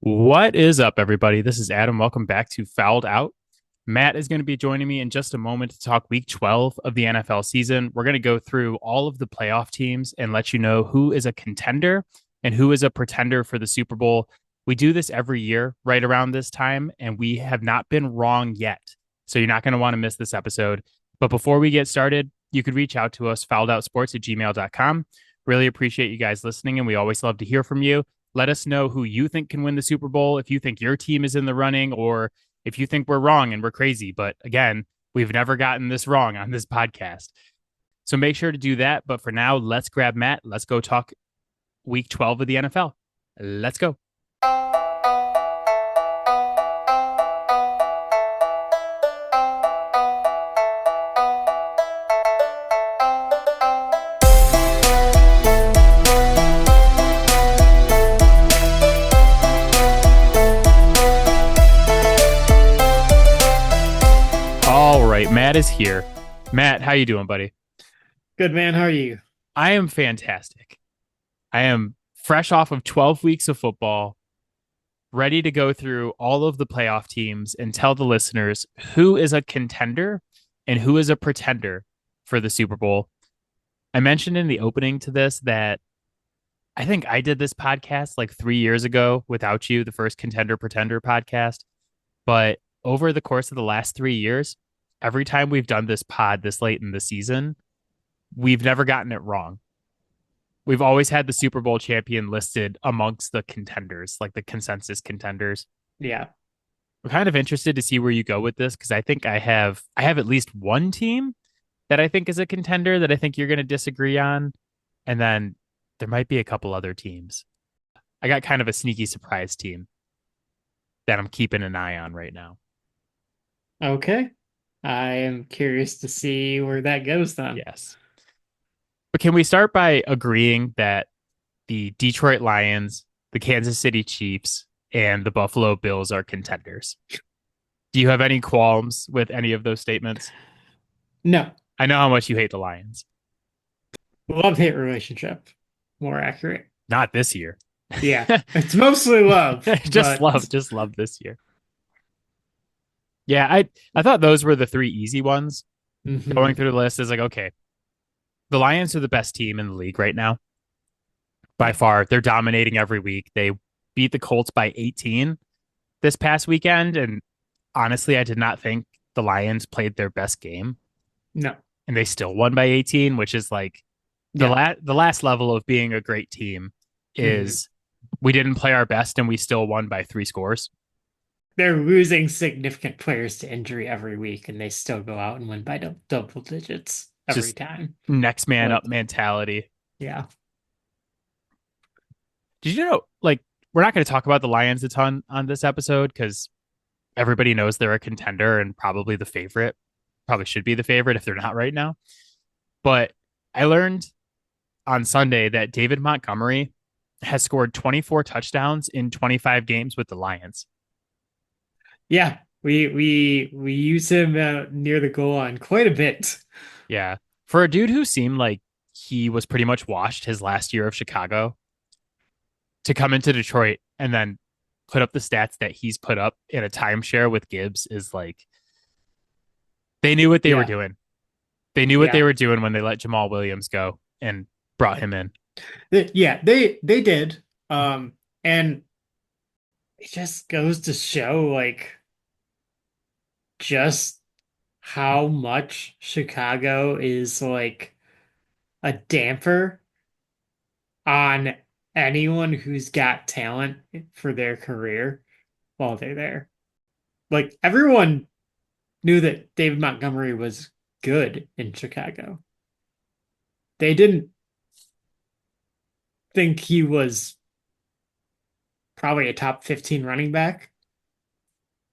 What is up, everybody? This is Adam. Welcome back to Fouled Out. Matt is going to be joining me in just a moment to talk week 12 of the NFL season. We're going to go through all of the playoff teams and let you know who is a contender and who is a pretender for the Super Bowl. We do this every year right around this time, and we have not been wrong yet. So you're not going to want to miss this episode. But before we get started, you could reach out to us, fouledoutsports@gmail.com. Really appreciate you guys listening, and we always love to hear from you. Let us know who you think can win the Super Bowl, if you think your team is in the running, or if you think we're wrong and we're crazy. But again, we've never gotten this wrong on this podcast. So make sure to do that. But for now, let's grab Matt. Let's go talk week 12 of the NFL. Let's go. All right, Matt is here. Matt, how you doing, buddy? Good, man. How are you? I am fantastic. I am fresh off of 12 weeks of football, ready to go through all of the playoff teams and tell the listeners who is a contender and who is a pretender for the Super Bowl. I mentioned in the opening to this that I think I did this podcast like 3 years ago without you, the first Contender Pretender podcast. But over the course of the last 3 years, every time we've done this pod this late in the season, we've never gotten it wrong. We've always had the Super Bowl champion listed amongst the contenders, like the consensus contenders. Yeah. I'm kind of interested to see where you go with this because I think I have at least one team that I think is a contender that I think you're going to disagree on, and then there might be a couple other teams. I got kind of a sneaky surprise team that I'm keeping an eye on right now. Okay. I am curious to see where that goes then. Yes. But can we start by agreeing that the Detroit Lions, the Kansas City Chiefs, and the Buffalo Bills are contenders? Do you have any qualms with any of those statements? No. I know how much you hate the Lions. Love-hate relationship. More accurate. Not this year. Yeah. It's mostly love, just but love this year. Yeah, I thought those were the three easy ones. Going mhm. through the list is like, okay, the Lions are the best team in the league right now by Yeah. far. They're dominating every week. They beat the Colts by 18 this past weekend, and honestly, I did not think the Lions played their best game, No. and they still won by 18, which is like Yeah. the last level of being a great team Mhm. is we didn't play our best and we still won by 3 scores. They're losing significant players to injury every week, and they still go out and win by double digits every Just time. next man up Like, mentality. yeah. Did you know, like, we're not going to talk about the Lions a ton on this episode because everybody knows they're a contender and probably the favorite. Probably should be the favorite if they're not right now. But I learned on Sunday that David Montgomery has scored 24 touchdowns in 25 games with the Lions. Yeah. We use him near the goal line quite a bit. Yeah. For a dude who seemed like he was pretty much washed his last year of Chicago to come into Detroit and then put up the stats that he's put up in a timeshare with Gibbs is like they knew what they were Yeah. doing. They knew what they Yeah. were doing when they let Jamal Williams go and brought him in. Yeah, they did. And it just goes to show like just how much Chicago is like a damper on anyone who's got talent for their career while they're there. Like everyone knew that David Montgomery was good in Chicago. They didn't think he was probably a top 15 running back.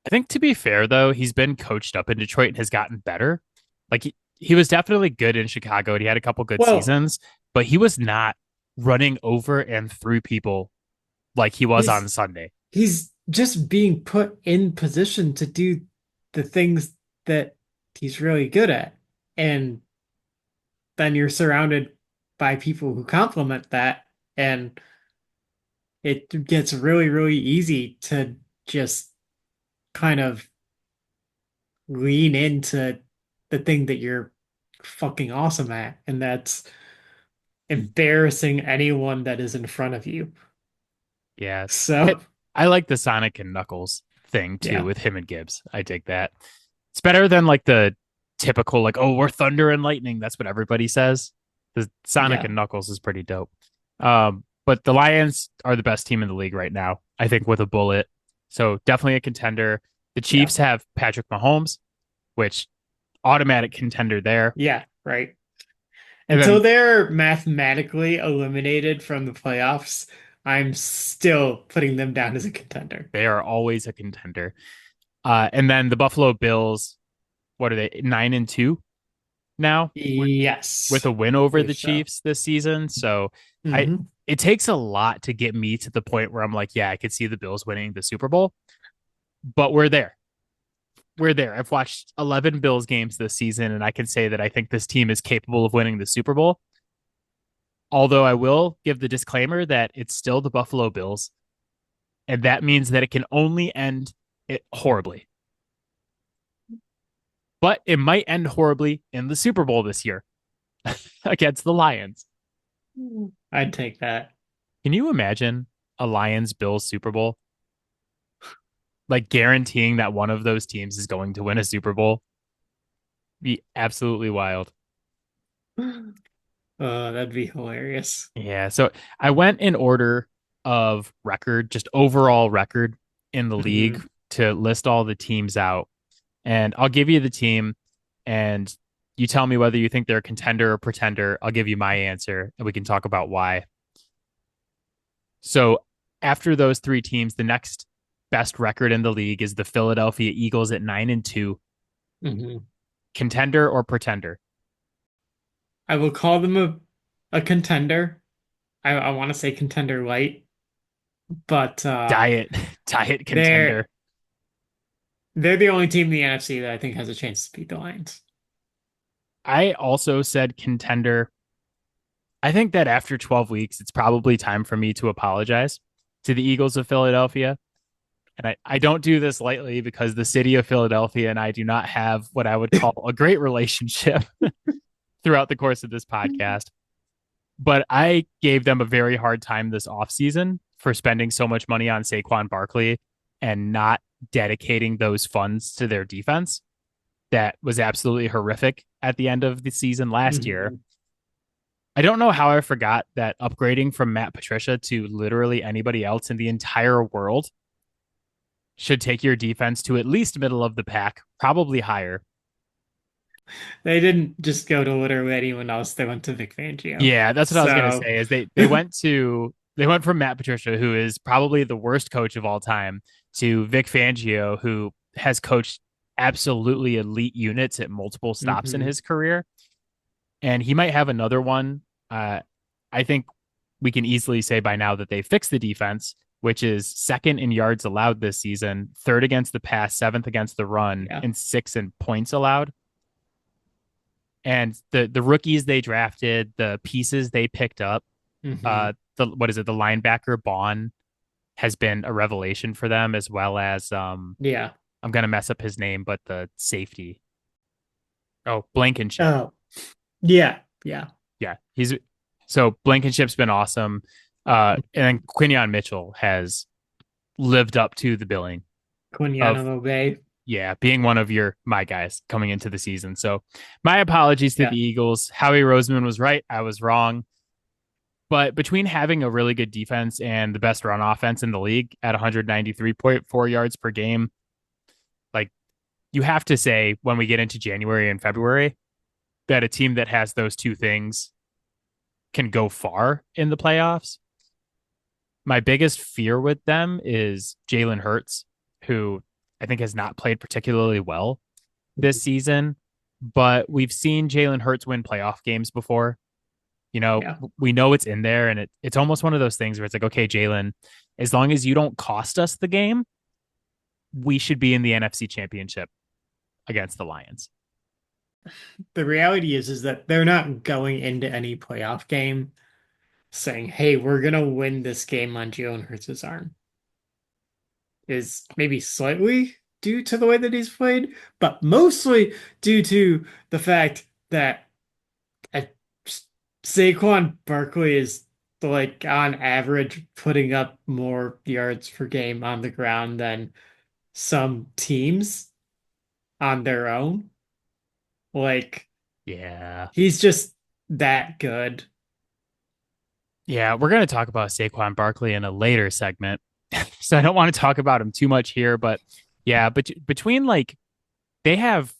I think to be fair though, he's been coached up in Detroit and has gotten better. Like he was definitely good in Chicago and he had a couple good Well, seasons, but he was not running over and through people like he was on he's Sunday. he's just being put in position to do the things that he's really good at. And then you're surrounded by people who complement that. And it gets really, really easy to just kind of lean into the thing that you're fucking awesome at, and that's embarrassing anyone that is in front of you. Yeah. I, So, I like the Sonic and Knuckles thing too yeah, with him and Gibbs. I dig that. It's better than like the typical, like, oh, we're thunder and lightning. That's what everybody says. The Sonic yeah, and Knuckles is pretty dope. But the Lions are the best team in the league right now, I think, with a bullet. So definitely a contender. The yeah, Chiefs have Patrick Mahomes, which automatic contender there. yeah, right. And Until then they're mathematically eliminated from the playoffs, I'm still putting them down as a contender. they are always a contender. And then the Buffalo Bills, what are they? 9-2 now with Yes, a win I over believe the so. Chiefs this season. So I Hmm. it takes a lot to get me to the point where I'm like, yeah, I could see the Bills winning the Super Bowl, but we're there. We're there. I've watched 11 Bills games this season, and I can say that I think this team is capable of winning the Super Bowl. Although I will give the disclaimer that it's still the Buffalo Bills, and that means that it can only end it horribly. But it might end horribly in the Super Bowl this year against the Lions. I'd take that. Can you imagine a Lions Bills Super Bowl? Like guaranteeing that one of those teams is going to win a Super Bowl? Be absolutely wild. Oh, that'd be hilarious. Yeah. So I went in order of record, just overall record in the league Hmm. to list all the teams out. And I'll give you the team and you tell me whether you think they're a contender or pretender. I'll give you my answer and we can talk about why. So after those three teams, the next best record in the league is the Philadelphia Eagles at 9-2. Hmm. Contender or pretender? I will call them a contender. I want to say contender light, but Diet, diet they're contender. they're the only team in the NFC that I think has a chance to beat the Lions. I also said contender. I think that after 12 weeks, it's probably time for me to apologize to the Eagles of Philadelphia. And I don't do this lightly because the city of Philadelphia and I do not have what I would call a great relationship throughout the course of this podcast. But I gave them a very hard time this offseason for spending so much money on Saquon Barkley and not dedicating those funds to their defense. That was absolutely horrific at the end of the season last year. Mhm. I don't know how I forgot that upgrading from Matt Patricia to literally anybody else in the entire world should take your defense to at least middle of the pack, probably higher. They didn't just go to literally anyone else. They went to Vic Fangio. Yeah, that's what I was gonna So, say. Is they went from Matt Patricia, who is probably the worst coach of all time, to Vic Fangio, who has coached absolutely elite units at multiple stops in mhm. his career, and he might have another one. I think we can easily say by now that they fixed the defense, which is second in yards allowed this season, third against the pass, seventh against the run, Yeah. and sixth in points allowed. And the rookies they drafted, the pieces they picked up, Hmm. the what is it, the linebacker Bond has been a revelation for them, as well as Yeah. I'm gonna mess up his name, but the safety. Oh, Blankenship. Oh, yeah. Yeah. Yeah, he's so Blankenship's been awesome. And then Quinion Mitchell has lived up to the billing of Quiniano Bay. yeah, being one of my guys coming into the season. So my apologies to Yeah. the Eagles. Howie Roseman was right. I was wrong. But between having a really good defense and the best run offense in the league at 193.4 yards per game, like you have to say when we get into January and February that a team that has those two things can go far in the playoffs. My biggest fear with them is Jalen Hurts, who I think has not played particularly well this season, but we've seen Jalen Hurts win playoff games before. You know, Yeah. we know it's in there, and it's almost one of those things where it's like, okay, Jalen, as long as you don't cost us the game, we should be in the NFC Championship against the Lions. The reality is that they're not going into any playoff game saying, "Hey, we're gonna win this game on Jalen Hurts' arm," is maybe slightly due to the way that he's played, but mostly due to the fact that uh, Saquon Barkley is like on average putting up more yards per game on the ground than some teams on their own. Like Yeah. he's just that good. Yeah, we're going to talk about Saquon Barkley in a later segment. So I don't want to talk about him too much here, but yeah, but between like they have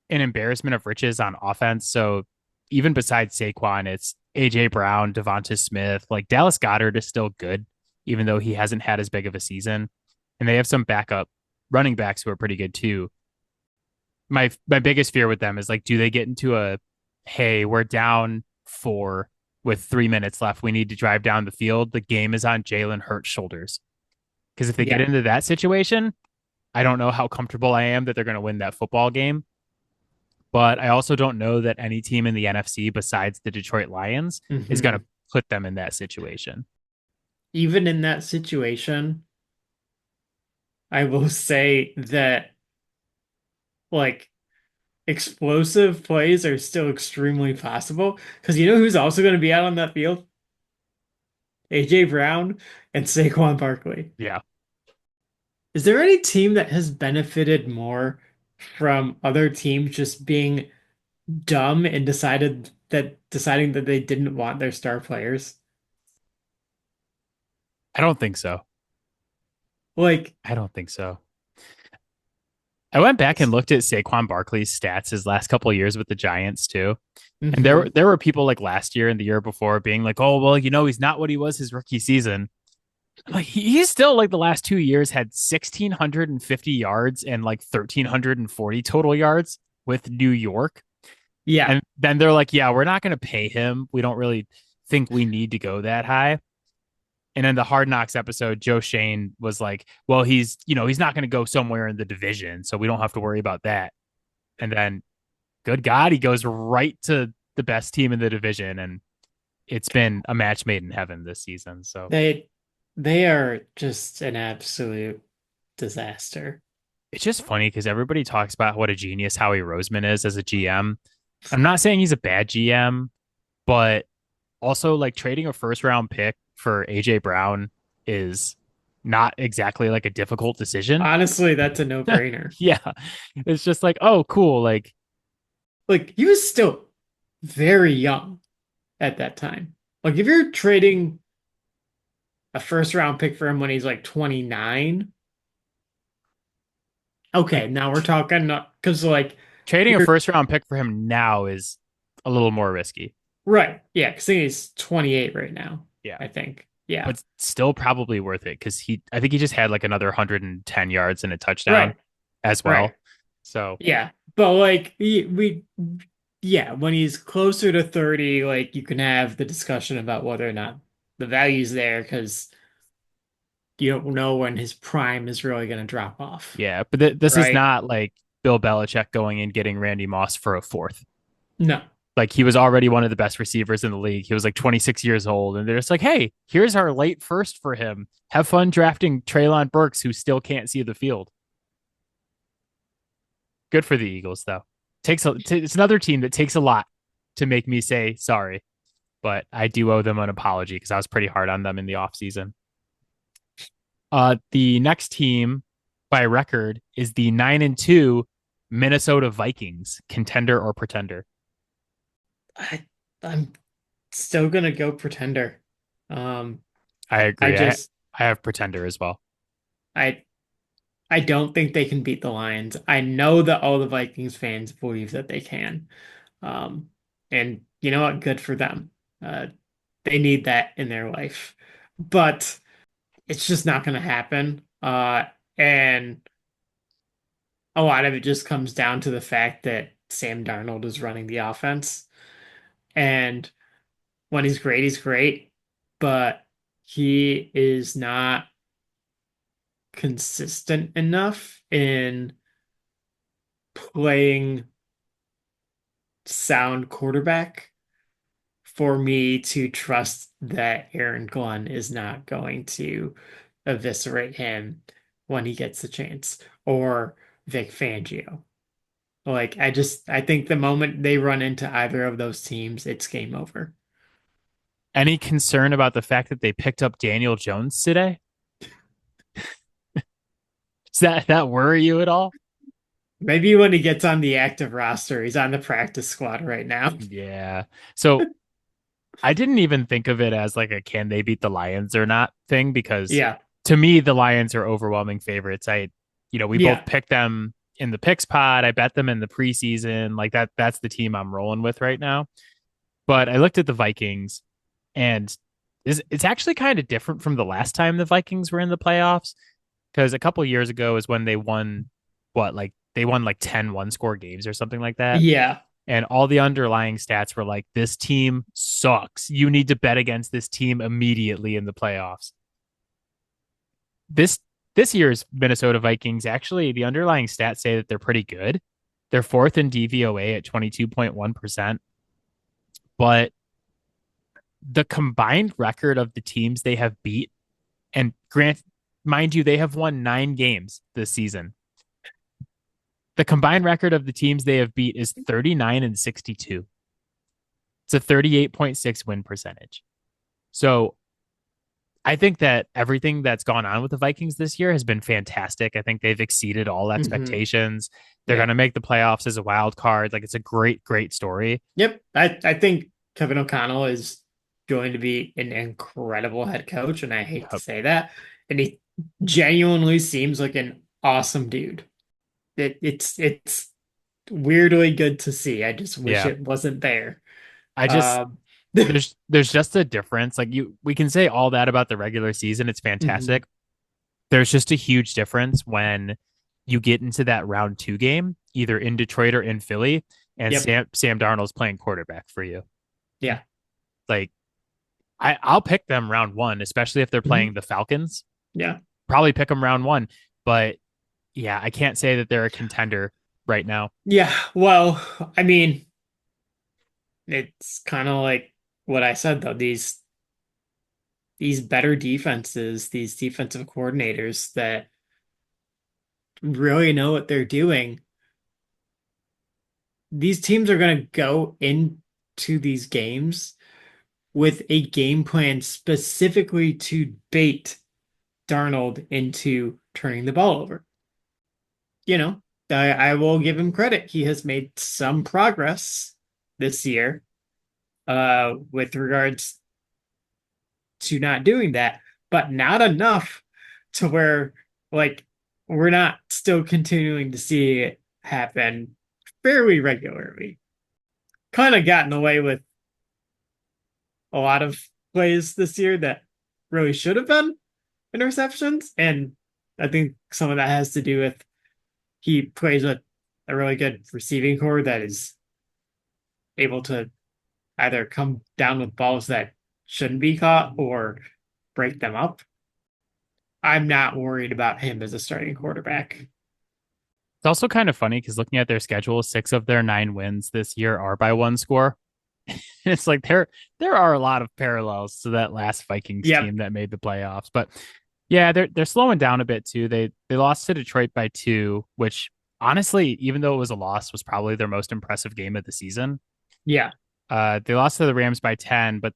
an embarrassment of riches on offense. So even besides Saquon, it's AJ Brown, Devonta Smith, like Dallas Goedert is still good, even though he hasn't had as big of a season. And they have some backup running backs who are pretty good too. My biggest fear with them is like, do they get into a hey, we're down four with 3 minutes left. We need to drive down the field. The game is on Jalen Hurts' shoulders. Because if they get Yeah. into that situation, I don't know how comfortable I am that they're going to win that football game. But I also don't know that any team in the NFC besides the Detroit Lions is going to hmm put them in that situation. Even in that situation, I will say that like explosive plays are still extremely possible because you know who's also going to be out on that field? AJ Brown and Saquon Barkley. Yeah. Is there any team that has benefited more from other teams just being dumb and deciding that they didn't want their star players? I don't think so. Like, I don't think so. I went back and looked at Saquon Barkley's stats his last couple of years with the Giants too. And mhm. there were people like last year and the year before being like, "Oh, well, he's not what he was his rookie season." Like he's still like the last 2 years had 1,650 yards and like 1,340 total yards with New York. Yeah. And then they're like, "Yeah, we're not going to pay him. We don't really think we need to go that high." And in the Hard Knocks episode, Joe Shane was like, "Well, he's not going to go somewhere in the division, so we don't have to worry about that." And then, good God, he goes right to the best team in the division, and it's been a match made in heaven this season. So They they are just an absolute disaster. it's just funny because everybody talks about what a genius Howie Roseman is as a GM. I'm not saying he's a bad GM, but also like trading a first round pick for AJ Brown is not exactly like a difficult decision. Honestly, that's a no-brainer. Yeah. It's just like, oh, cool. Like, Like he was still very young at that time. Like if you're trading a first round pick for him when he's like 29, like okay, now we're talking because like trading a you're first round pick for him now is a little more risky. right. Yeah, because he's 28 right now, Yeah. I think. Yeah. But still probably worth it because I think he just had like another 110 yards and a touchdown Right. as Right. well. So Yeah. But like yeah, when he's closer to 30, like you can have the discussion about whether or not the value's there because you don't know when his prime is really going to drop off. yeah, but this is Right? not like Bill Belichick going and getting Randy Moss for a fourth. No. Like he was already one of the best receivers in the league. He was like 26 years old, and they're just like, "Hey, here's our late first for him. Have fun drafting Traylon Burks, who still can't see the field." Good for the Eagles, though. It's another team that takes a lot to make me say sorry, but I do owe them an apology because I was pretty hard on them in the offseason. The next team by record is the 9-2 Minnesota Vikings, contender or pretender. I I'm still gonna go pretender. Um, I I agree. just I have pretender as well. I I don't think they can beat the Lions. I know that all the Vikings fans believe that they can. Um, and you know what? Good for them. Uh, they need that in their life. But it's just not gonna happen. And a lot of it just comes down to the fact that Sam Darnold is running the offense. And when he's great, but he is not consistent enough in playing sound quarterback for me to trust that Aaron Glenn is not going to eviscerate him when he gets the chance, or Vic Fangio. Like I think the moment they run into either of those teams, it's game over. Any concern about the fact that they picked up Daniel Jones today? Does that worry you at all? Maybe when he gets on the active roster, he's on the practice squad right now. Yeah. So I didn't even think of it as like a can they beat the Lions or not thing because Yeah. to me the Lions are overwhelming favorites. We both Yeah. picked them in the picks pod. I bet them in the preseason. Like that's the team I'm rolling with right now. But I looked at the Vikings and it's actually kind of different from the last time the Vikings were in the playoffs because a couple of years ago is when they won they won like 10 one-score games or something like that. Yeah. And all the underlying stats were like, this team sucks. You need to bet against this team immediately in the playoffs. This this year's Minnesota Vikings, actually, the underlying stats say that they're pretty good. They're fourth in DVOA at 22.1%. But the combined record of the teams they have beat, and mind you, they have won 9 games this season. The combined record of the teams they have beat is 39-62. It's a 38.6 win percentage. So I think that everything that's gone on with the Vikings this year has been fantastic. I think they've exceeded all Hmm. expectations. They're going Yeah. to make the playoffs as a wild card. Like it's a great, great story. Yep. I think Kevin O'Connell is going to be an incredible head coach, and I hate to Yep. say that. And he genuinely seems like an awesome dude. It's weirdly good to see. I just wish Yeah. it wasn't there. I just Um, there's just a difference. Like we can say all that about the regular season. It's mhm. fantastic. There's just a huge difference when you get into that round 2 game, either in Detroit or in Philly, and Yep. Sam Darnold's playing quarterback for you. Yeah. Like I'll pick them round 1, especially if they're Mhm. playing the Falcons. Yeah. Probably pick them round 1, but yeah, I can't say that they're a contender right now. Yeah. Well, I mean, it's kind of like what I said though. These better defenses, these defensive coordinators that really know what they're doing, these teams are going to go into these games with a game plan specifically to bait Darnold into turning the ball over. You know, I will give him credit. He has made some progress this year with regards to not doing that, but not enough to where like we're not still continuing to see it happen fairly regularly. Kind of gotten away with a lot of plays this year that really should have been interceptions, and I think some of that has to do with he plays with a really good receiving core that is able to either come down with balls that shouldn't be caught or break them up. I'm not worried about him as a starting quarterback. It's also kind of funny because looking at their schedule, 6 of their 9 wins this year are by one score. It's like there are a lot of parallels to that last Vikings Yep. team that made the playoffs. But yeah, they're slowing down a bit too. They lost to Detroit by 2, which honestly, even though it was a loss, was probably their most impressive game of the season. Yeah. They lost to the Rams by 10, but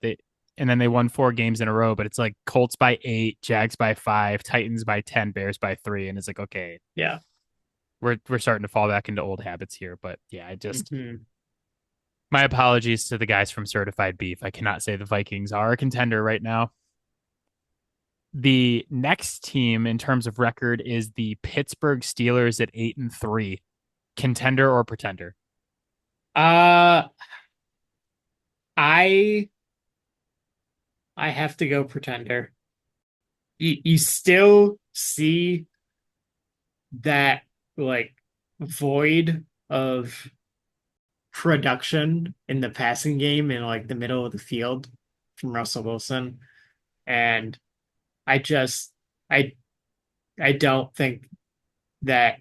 and then they won 4 games in a row. But it's like Colts by 8, Jags by 5, Titans by 10, Bears by 3, and it's like okay, Yeah. we're starting to fall back into old habits here. But yeah, I just Hmm. my apologies to the guys from Certified Beef. I cannot say the Vikings are a contender right now. The next team in terms of record is the Pittsburgh Steelers at 8-3. Contender or pretender? Uh I I have to go pretender. You still see that like void of production in the passing game in like the middle of the field from Russell Wilson. And I just I I don't think that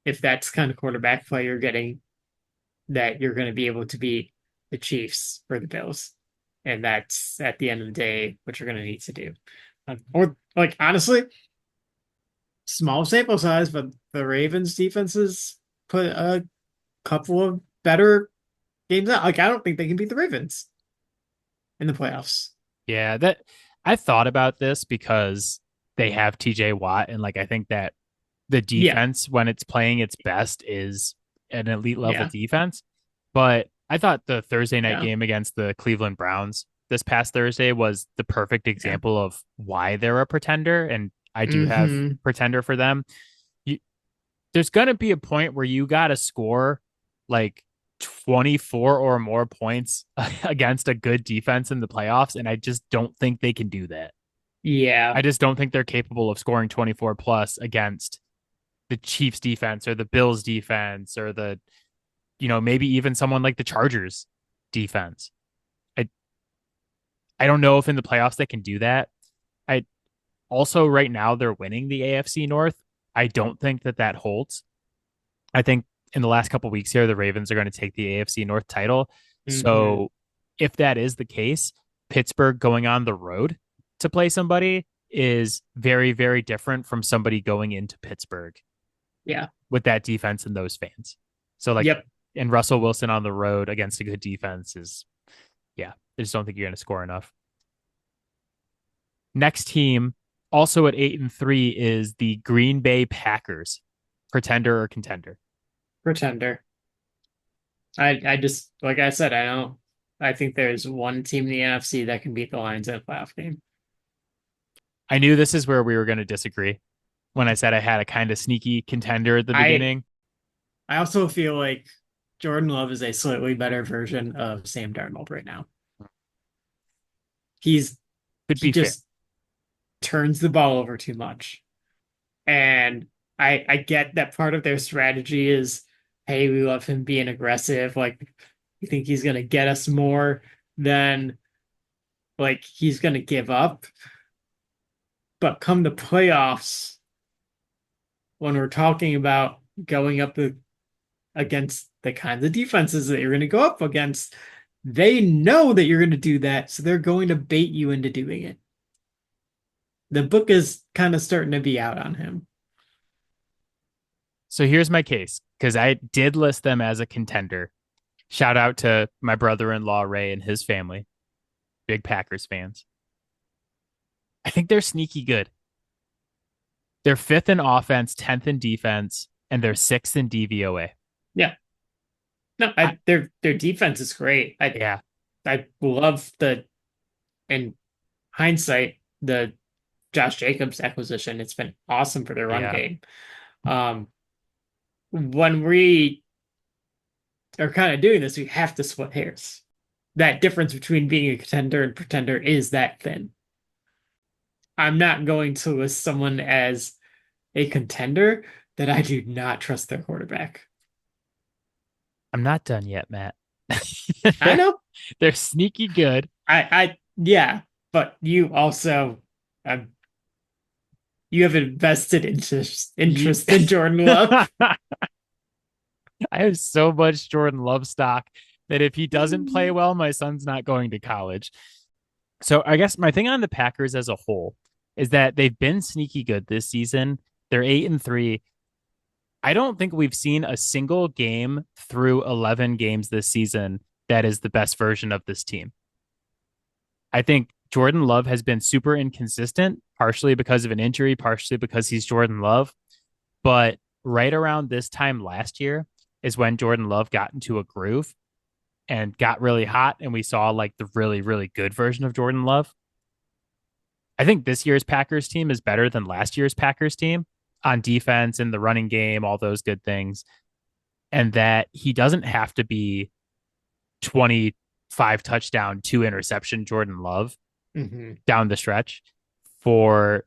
if that's kind of quarterback play you're getting, that you're going to be able to beat the Chiefs or the Bills. And that's at the end of the day what you're going to need to do. Or like honestly, small sample size, but the Ravens defenses put a couple of better games out. Like I don't think they can beat the Ravens in the playoffs. Yeah, that I thought about this because they have TJ Watt, and like I think that the Yeah, defense when it's playing its best is an elite level yeah, defense. But I thought the Thursday night yeah, game against the Cleveland Browns this past Thursday was the perfect yeah. example of why they're a pretender, and I do have Hmm. pretender for them. You, there's going to be a point where you got to score like 24 or more points against a good defense in the playoffs, and I just don't think they can do that. Yeah. I just don't think they're capable of scoring 24 plus against the Chiefs defense or the Bills defense or the, maybe even someone like the Chargers defense. I I don't know if in the playoffs they can do that. I also right now they're winning the AFC North. I don't think that that holds. I think in the last couple of weeks here the Ravens are going to take the AFC North title. Hmm. So if that is the case, Pittsburgh going on the road to play somebody is very very different from somebody going into Pittsburgh Yeah. with that defense and those fans. So like, Yep. and Russell Wilson on the road against a good defense is, yeah, I just don't think you're going to score enough. Next team, also at 8-3, is the Green Bay Packers, pretender or contender. Pretender. I just like I said, I don't I think there's one team in the NFC that can beat the Lions in a playoff game. I knew this is where we were going to disagree when I said I had a kind of sneaky contender at the I beginning. I also feel like Jordan Love is a slightly better version of Sam Darnold right now. He's Could he be fair. just turns the ball over too much. And I get that part of their strategy is, hey, we love him being aggressive. Like you think he's gonna get us more than like he's gonna give up. But come the playoffs, when we're talking about going up against the kinds of defenses that you're gonna go up against, they know that you're gonna do that, so they're going to bait you into doing it. The book is kind of starting to be out on him. So here's my case because I did list them as a contender. Shout out to my brother in law, Ray, and his family, big Packers fans. I think they're sneaky good. They're fifth in offense, 10th in defense, and they're sixth in DVOA. Yeah. No, I, their defense is great. yeah, I love the in hindsight the Josh Jacobs acquisition. It's been awesome for their run yeah. game. Um, when we are kind of doing this, we have to split hairs. That difference between being a contender and pretender is that thin. I'm not going to list someone as a contender that I do not trust their quarterback. I'm not done yet, Matt. I know. They're sneaky good. Yeah, but you also, um, you have invested You, interest in Jordan Love. I have so much Jordan Love stock that if he doesn't play well, my son's not going to college. So I guess my thing on the Packers as a whole is that they've been sneaky good this season. They're 8-3. I don't think we've seen a single game through 11 games this season that is the best version of this team. I think Jordan Love has been super inconsistent, partially because of an injury, partially because he's Jordan Love. But right around this time last year is when Jordan Love got into a groove and got really hot. And we saw like the really, really good version of Jordan Love. I think this year's Packers team is better than last year's Packers team on defense and the running game, all those good things. And that he doesn't have to be 25 touchdown, 2 interception Jordan Love Hmm. down the stretch for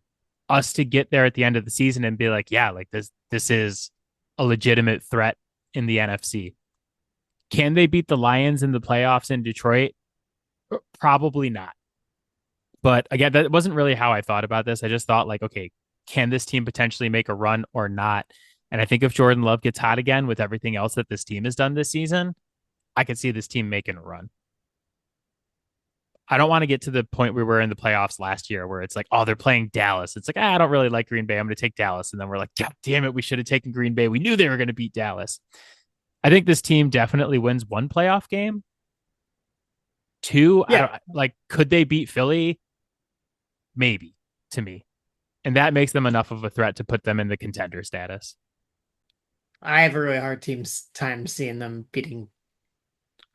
us to get there at the end of the season and be like, yeah, like this is a legitimate threat in the NFC. Can they beat the Lions in the playoffs in Detroit? Probably not. But again, that wasn't really how I thought about this. I just thought like, okay, can this team potentially make a run or not? And I think if Jordan Love gets hot again with everything else that this team has done this season, I could see this team making a run. I don't want to get to the point we were in the playoffs last year where it's like, oh, they're playing Dallas. It's like, I don't really like Green Bay. I'm going to take Dallas. And then we're like, God damn it, we should have taken Green Bay. We knew they were going to beat Dallas. I think this team definitely wins one playoff game. Two, I Yeah, don't like, could they beat Philly? Maybe to me. And that makes them enough of a threat to put them in the contender status. I have a really hard time seeing them beating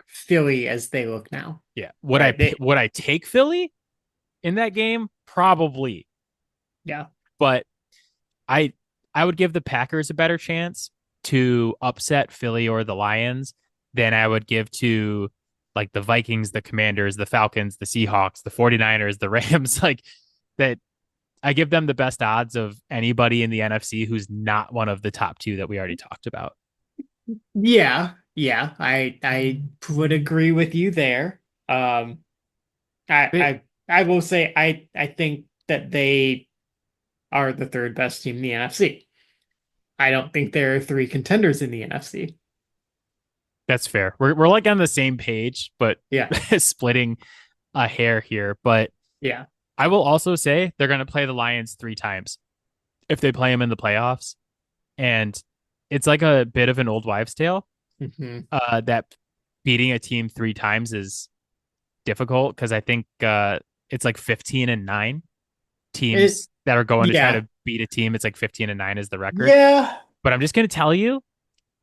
Philly as they look now. Yeah. Right? Would I take Philly in that game? Probably. Yeah. But I I would give the Packers a better chance to upset Philly or the Lions than I would give to like the Vikings, the Commanders, the Falcons, the Seahawks, the 49ers, the Rams. Like that I give them the best odds of anybody in the NFC who's not one of the top two that we already talked about. Yeah, yeah, I would agree with you there. I But I I will say I think that they are the third best team in the NFC. I don't think there are three contenders in the NFC. that's fair. We're like on the same page, but Yeah, splitting a hair here. But yeah. I will also say they're going to play the Lions three times if they play them in the playoffs. And it's like a bit of an old wives' tale Hmm. that beating a team three times is difficult because I think it's like 15-9 It teams that are going to try yeah. to beat a team. It's like 15-9 is the record. Yeah. But I'm just going to tell you,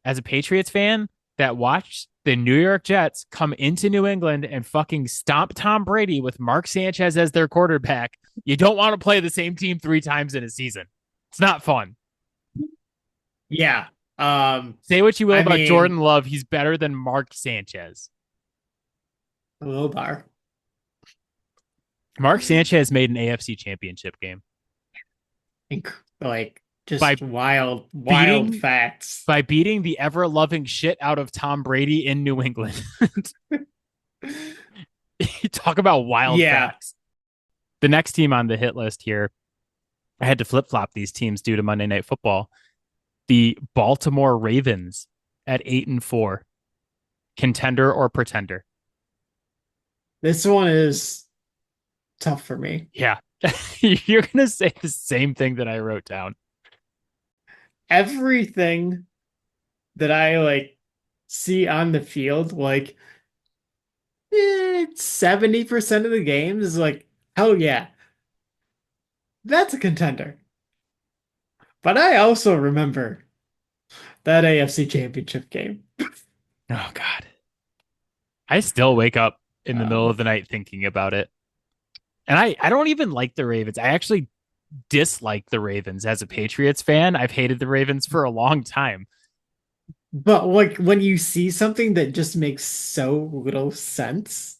as a Patriots fan that watched the New York Jets come into New England and fucking stomp Tom Brady with Mark Sanchez as their quarterback, you don't want to play the same team three times in a season. It's not fun. Yeah. Say what you will I about mean, Jordan Love. He's better than Mark Sanchez. a little bar. Mark Sanchez made an AFC championship game Like by just wild beating facts. beating the ever loving shit out of Tom Brady in New England. Talk about wild Yeah. facts. The next team on the hit list here, I had to flip flop these teams due to Monday Night Football. The Baltimore Ravens at 8-4, contender or pretender? This one is tough for me. Yeah, you're gonna say the same thing that I wrote down. Everything that I like see on the field, like 70% of the games is like, hell yeah, that's a contender. But I also remember that AFC Championship game. Oh God, I still wake up in the middle Um, of the night thinking about it, and I don't even like the Ravens. I actually dislike the Ravens as a Patriots fan. I've hated the Ravens for a long time. but like when you see something that just makes so little sense,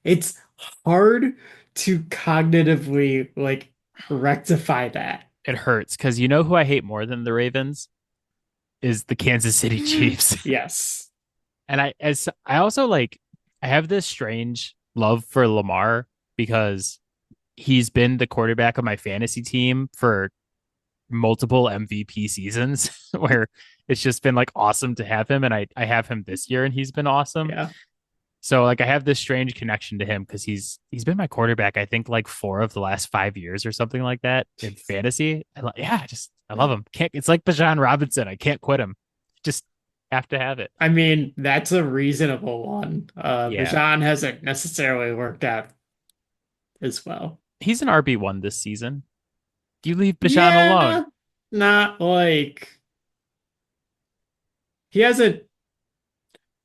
it's hard to cognitively like rectify that. It hurts because you know who I hate more than the Ravens is the Kansas City Chiefs. Yes. And I also like I have this strange love for Lamar because he's been the quarterback of my fantasy team for multiple MVP seasons where it's just been like awesome to have him, and I have him this year and he's been awesome. Yeah. So like I have this strange connection to him because he's been my quarterback I think like 4 of the last 5 years or something like that in fantasy. Yeah, I love him. Can't It's like Bijan Robinson. I can't quit him. Just have to have it. I mean, that's a reasonable one. Yeah, Bijan hasn't necessarily worked out as well. he's an RB1 this season. You leave Bijan alone. Yeah, not like he hasn't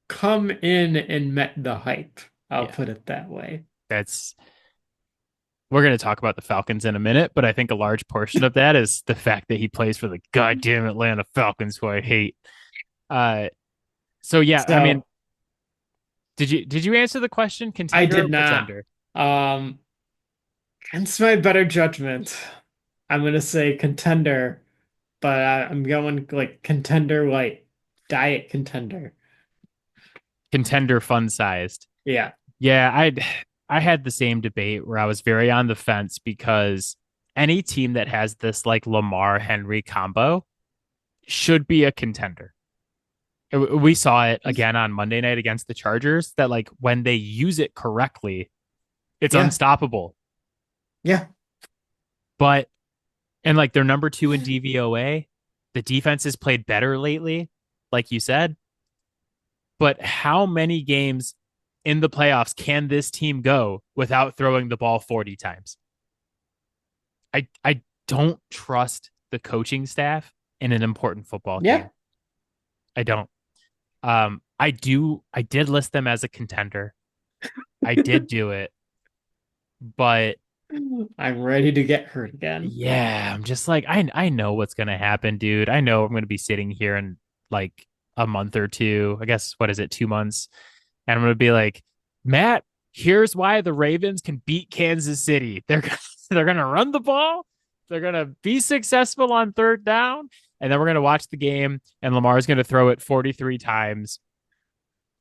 come in and met the hype. I'll Yeah, put it that way. that's we're going to talk about the Falcons in a minute, but I think a large portion of that is the fact that he plays for the goddamn Atlanta Falcons, who I hate. Uh, so yeah, I mean, So did you answer the question, I contender or did not. pretender? Um, Against my better judgment, I'm gonna say contender, but I'm going like contender light, diet contender. Contender fun sized. Yeah. Yeah, I had the same debate where I was very on the fence because any team that has this like Lamar Henry combo should be a contender. We saw it again on Monday night against the Chargers that like when they use it correctly, It's Yeah. unstoppable. Yeah. But and like they're number 2 in DVOA. The defense has played better lately, like you said. But how many games in the playoffs can this team go without throwing the ball 40 times? I don't trust the coaching staff in an important football Yeah. game. I don't. I did list them as a contender. I did do it, but I'm ready to get hurt again. yeah, I'm just like I know what's gonna happen, dude. I know I'm gonna be sitting here in like a month or two. I guess what is it, 2 months? And I'm gonna be like, Matt, here's why the Ravens can beat Kansas City. They're gonna run the ball, they're gonna be successful on third down, and then we're gonna watch the game, and Lamar's gonna throw it 43 times,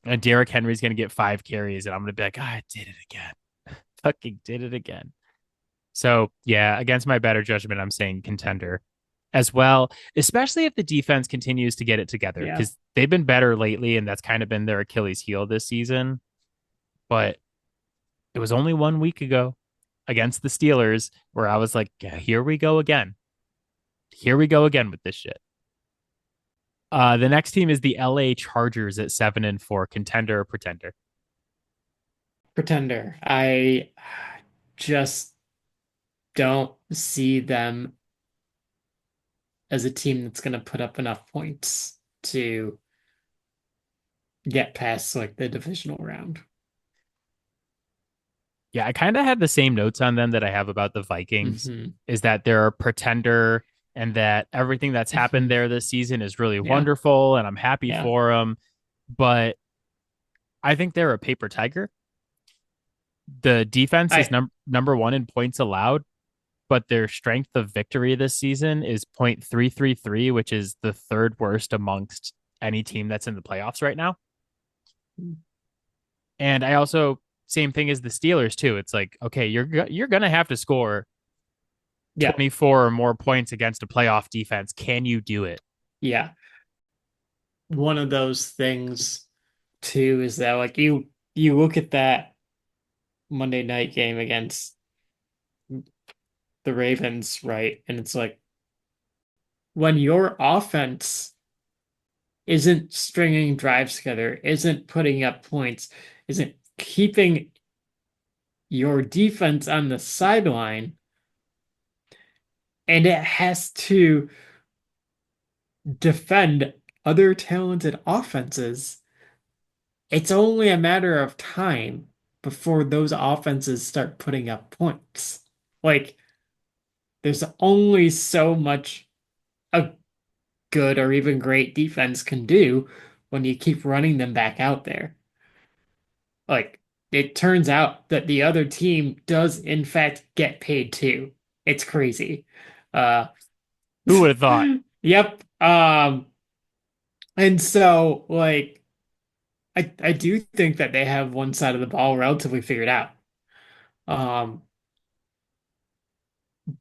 and Derrick Henry's gonna get 5 carries, and I'm gonna be like, I did it again. Fucking did it again. So yeah, against my better judgment, I'm saying contender as well, especially if the defense continues to get it together Yeah. because they've been better lately, and that's kind of been their Achilles heel this season. But it was only 1 week ago against the Steelers where I was like, yeah, here we go again. Here we go again with this shit. The next team is the LA Chargers at 7-4, contender or pretender. Pretender. I just don't see them as a team that's going to put up enough points to get past like the divisional round. Yeah, I kind of had the same notes on them that I have about the Vikings, Hmm. is that they're a pretender and that everything that's happened Hmm. there this season is really Yeah. wonderful and I'm happy Yeah. for them. But I think they're a paper tiger. The defense is I number 1 in points allowed, but their strength of victory this season is 0.333, which is the third worst amongst any team that's in the playoffs right now. And I also same thing as the Steelers too. It's like, okay, you're going to have to score yeah. 24 or more points against a playoff defense. Can you do it? Yeah. One of those things too is that like you look at that Monday night game against the Ravens, right? And it's like when your offense isn't stringing drives together, isn't putting up points, isn't keeping your defense on the sideline, and it has to defend other talented offenses, it's only a matter of time before those offenses start putting up points. Like, there's only so much a good or even great defense can do when you keep running them back out there. Like, it turns out that the other team does in fact get paid too. It's crazy. Uh Who would have thought? yep. And so like I do think that they have one side of the ball relatively figured out. Um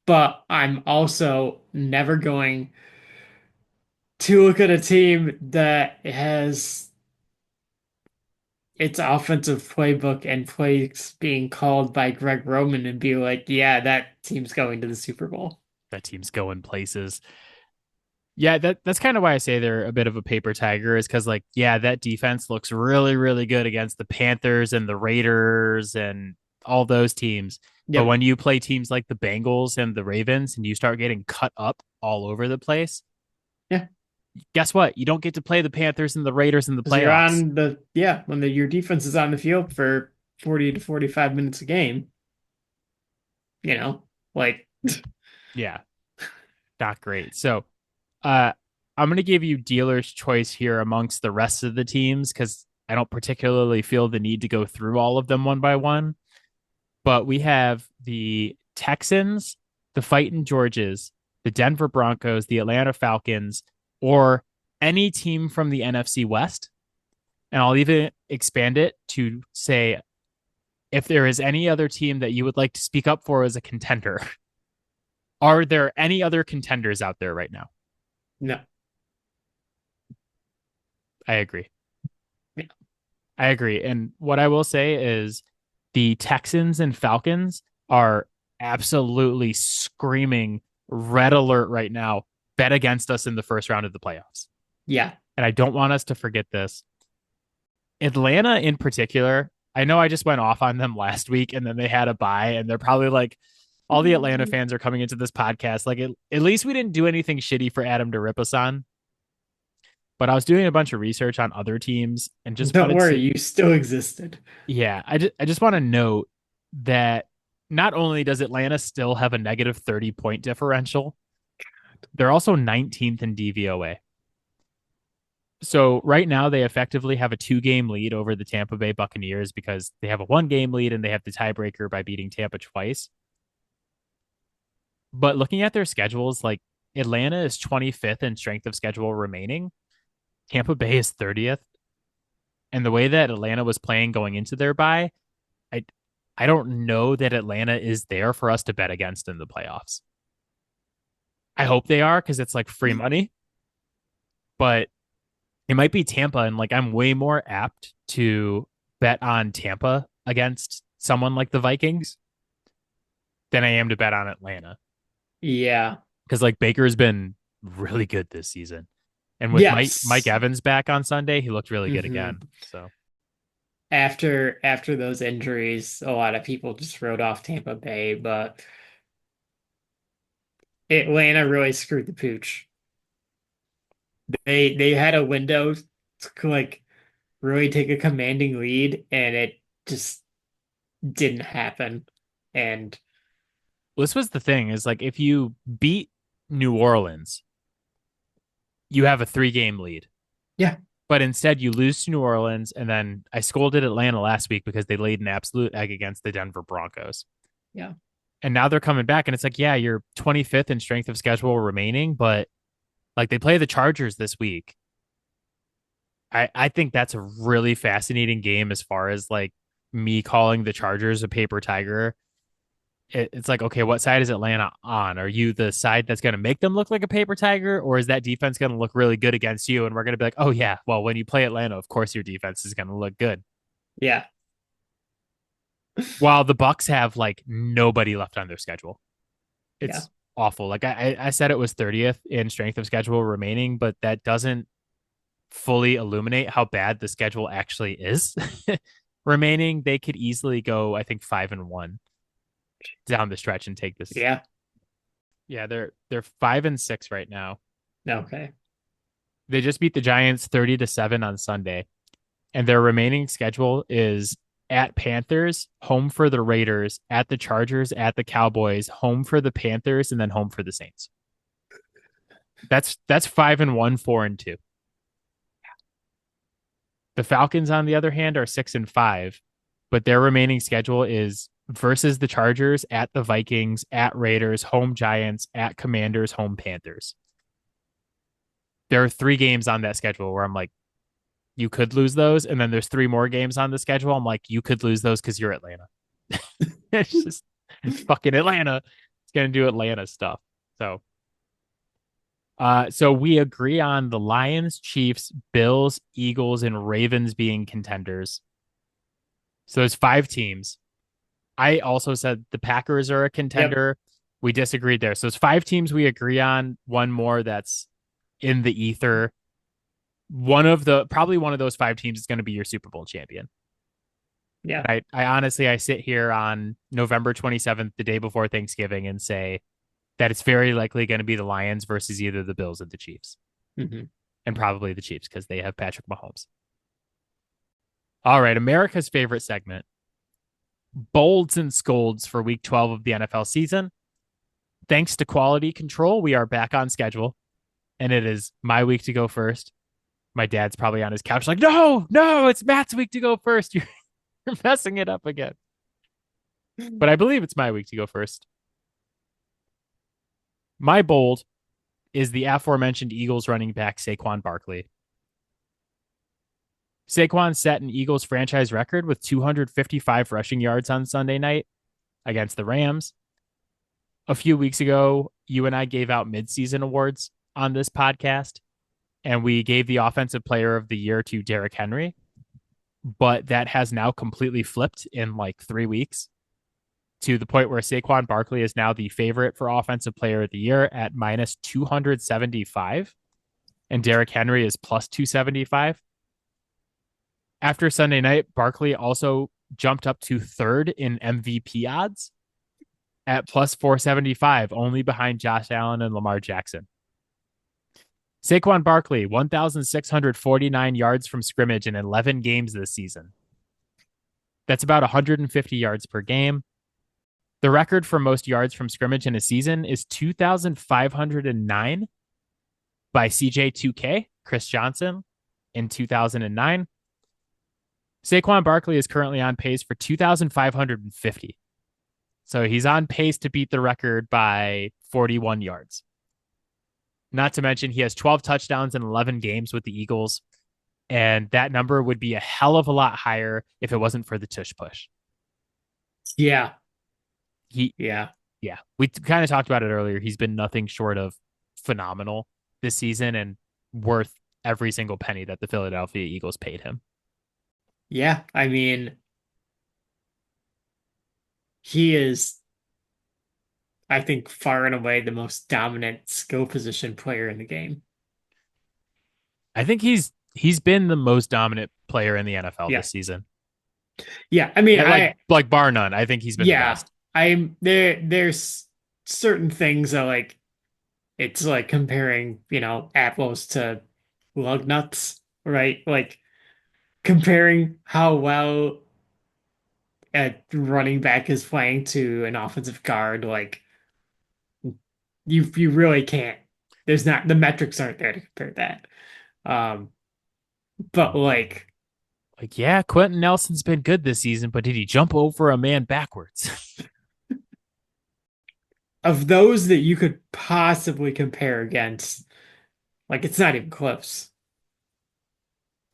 but I'm also never going to look at a team that has its offensive playbook and plays being called by Greg Roman and be like, yeah, that team's going to the Super Bowl. That team's going places. Yeah, that's kind of why I say they're a bit of a paper tiger, is because like, yeah, that defense looks really, really good against the Panthers and the Raiders and all those teams. But Yep. when you play teams like the Bengals and the Ravens and you start getting cut up all over the place, Yeah. guess what? You don't get to play the Panthers and the Raiders in the Because you're playoffs. on the, yeah, when your defense is on the field for 40 to 45 minutes a game, you know, like, Yeah, not great. So uh I'm gonna give you dealer's choice here amongst the rest of the teams because I don't particularly feel the need to go through all of them one by one. But we have the Texans, the Fighting Georges, the Denver Broncos, the Atlanta Falcons, or any team from the NFC West. And I'll even expand it to say if there is any other team that you would like to speak up for as a contender. Are there any other contenders out there right now? no. I agree. Yeah. I agree. And what I will say is The Texans and Falcons are absolutely screaming red alert right now. Bet against us in the first round of the playoffs. Yeah. And I don't want us to forget this. Atlanta in particular, I know I just went off on them last week and then they had a bye and they're probably like all the Atlanta fans are coming into this podcast like at least we didn't do anything shitty for Adam to rip us on. But I was doing a bunch of research on other teams and just Don't wanted worry, to you still existed. yeah, I just want to note that not only does Atlanta still have a negative 30-point differential, they're also 19th in DVOA. So right now they effectively have a 2-game lead over the Tampa Bay Buccaneers because they have a 1-game lead and they have the tiebreaker by beating Tampa twice. But looking at their schedules, like Atlanta is 25th in strength of schedule remaining. Tampa Bay is 30th. And the way that Atlanta was playing going into their bye, I I don't know that Atlanta is there for us to bet against in the playoffs. I hope they are because it's like free money, but it might be Tampa. And like I'm way more apt to bet on Tampa against someone like the Vikings than I am to bet on Atlanta. Yeah. Because like Baker's been really good this season. And with Mike Yes. Evans back on Sunday, he looked really good hmm again. So After those injuries, a lot of people just wrote off Tampa Bay, but Atlanta really screwed the pooch. They had a window to like really take a commanding lead, and it just didn't happen. And this was the thing is like if you beat New Orleans, you have a 3-game lead. yeah, But instead, you lose to New Orleans, and then I scolded Atlanta last week because they laid an absolute egg against the Denver Broncos. yeah, And now they're coming back, and it's like, yeah, you're 25th in strength of schedule remaining, but like they play the Chargers this week. I think that's a really fascinating game as far as like me calling the Chargers a paper tiger. It's like, okay, what side is Atlanta on? Are you the side that's going to make them look like a paper tiger, or is that defense going to look really good against you? And we're going to be like, oh, yeah, well, when you play Atlanta, of course your defense is going to look good. yeah, While the Bucks have like nobody left on their schedule. yeah, It's awful. Like I said, it was 30th in strength of schedule remaining, but that doesn't fully illuminate how bad the schedule actually is remaining. They could easily go, I think, 5-1 down the stretch and take this. yeah. Yeah, they're 5-6 right now. Okay. They just beat the Giants 30-7 on Sunday, and their remaining schedule is at Panthers, home for the Raiders, at the Chargers, at the Cowboys, home for the Panthers, and then home for the Saints. That's 5-1, 4-2. The Falcons, on the other hand, are 6-5, but their remaining schedule is versus the Chargers, at the Vikings, at Raiders, home Giants, at Commanders, home Panthers. There are 3 games on that schedule where I'm like, you could lose those. And then there's 3 more games on the schedule. I'm like, you could lose those because you're Atlanta. It's just fucking Atlanta. It's going to do Atlanta stuff. So we agree on the Lions, Chiefs, Bills, Eagles, and Ravens being contenders. So there's 5 teams. I also said the Packers are a Yep. contender. We disagreed there. So it's 5 teams we agree on. One more that's in the ether. Probably one of those 5 teams is going to be your Super Bowl champion. Yeah. I honestly, I sit here on November 27th, the day before Thanksgiving, and say that it's very likely going to be the Lions versus either the Bills or the Chiefs, hmm and probably the Chiefs because they have Patrick Mahomes. All right, America's favorite segment, bolds and scolds for week 12 of the NFL season. Thanks to quality control, we are back on schedule, and it is my week to go first. My dad's probably on his couch like, no, it's Matt's week to go first. You're messing it up again. But I believe it's my week to go first. My bold is the aforementioned Eagles running back Saquon Barkley. Saquon set an Eagles franchise record with 255 rushing yards on Sunday night against the Rams. A few weeks ago, you and I gave out midseason awards on this podcast, and we gave the offensive player of the year to Derrick Henry. but that has now completely flipped in like 3 weeks to the point where Saquon Barkley is now the favorite for offensive player of the year at minus 275 and Derrick Henry is plus 275. After Sunday night, Barkley also jumped up to third in MVP odds at plus 475, only behind Josh Allen and Lamar Jackson. Saquon Barkley, 1,649 yards from scrimmage in 11 games this season. That's about 150 yards per game. The record for most yards from scrimmage in a season is 2,509 by CJ2K, Chris Johnson, in 2009. Saquon Barkley is currently on pace for 2,550. So he's on pace to beat the record by 41 yards. Not to mention, he has 12 touchdowns in 11 games with the Eagles. And that number would be a hell of a lot higher if it wasn't for the tush push. Yeah. He, Yeah. yeah, we kind of talked about it earlier. He's been nothing short of phenomenal this season and worth every single penny that the Philadelphia Eagles paid him. Yeah. I mean, he is, I think, far and away the most dominant skill position player in the game. I think he's been the most dominant player in the NFL Yeah. this season. Yeah. I mean, Yeah, like bar none. I think he's been the yeah, best. there's certain things that like it's like comparing, apples to lug nuts, right? Like comparing how well a running back is playing to an offensive guard, like you really can't. There's not the metrics aren't there to compare that. Um, but like Like, yeah, Quentin Nelson's been good this season, but did he jump over a man backwards? of those that you could possibly compare against, like it's not even close.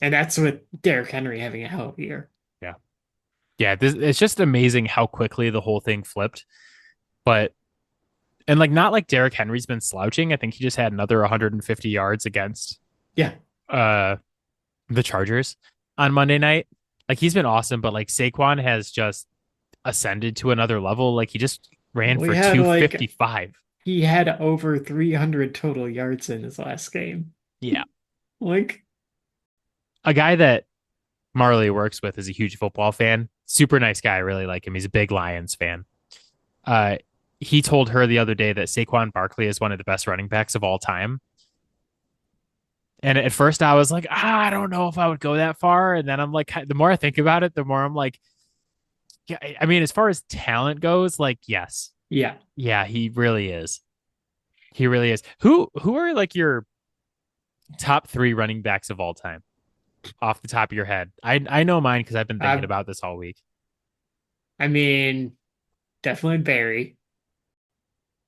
And that's with Derrick Henry having a hell of a year. Yeah. Yeah, it's just amazing how quickly the whole thing flipped. But and like not like Derrick Henry's been slouching. I think he just had another 150 yards against Yeah. uh the Chargers on Monday night. Like he's been awesome, but like Saquon has just ascended to another level. Like he just ran We for had like 255. he had over 300 total yards in his last game. Yeah. Like, A guy that Marley works with is a huge football fan. Super nice guy. I really like him. He's a big Lions fan. Uh, he told her the other day that Saquon Barkley is one of the best running backs of all time. And at first I was like, I don't know if I would go that far. And then I'm like, the more I think about it, the more I'm like, yeah, I mean, as far as talent goes, yes. yeah. Yeah, he really is. He really is. Who are like your top three running backs of all time off the top of your head? I know mine because I've been thinking I about this all week. I mean, definitely Barry.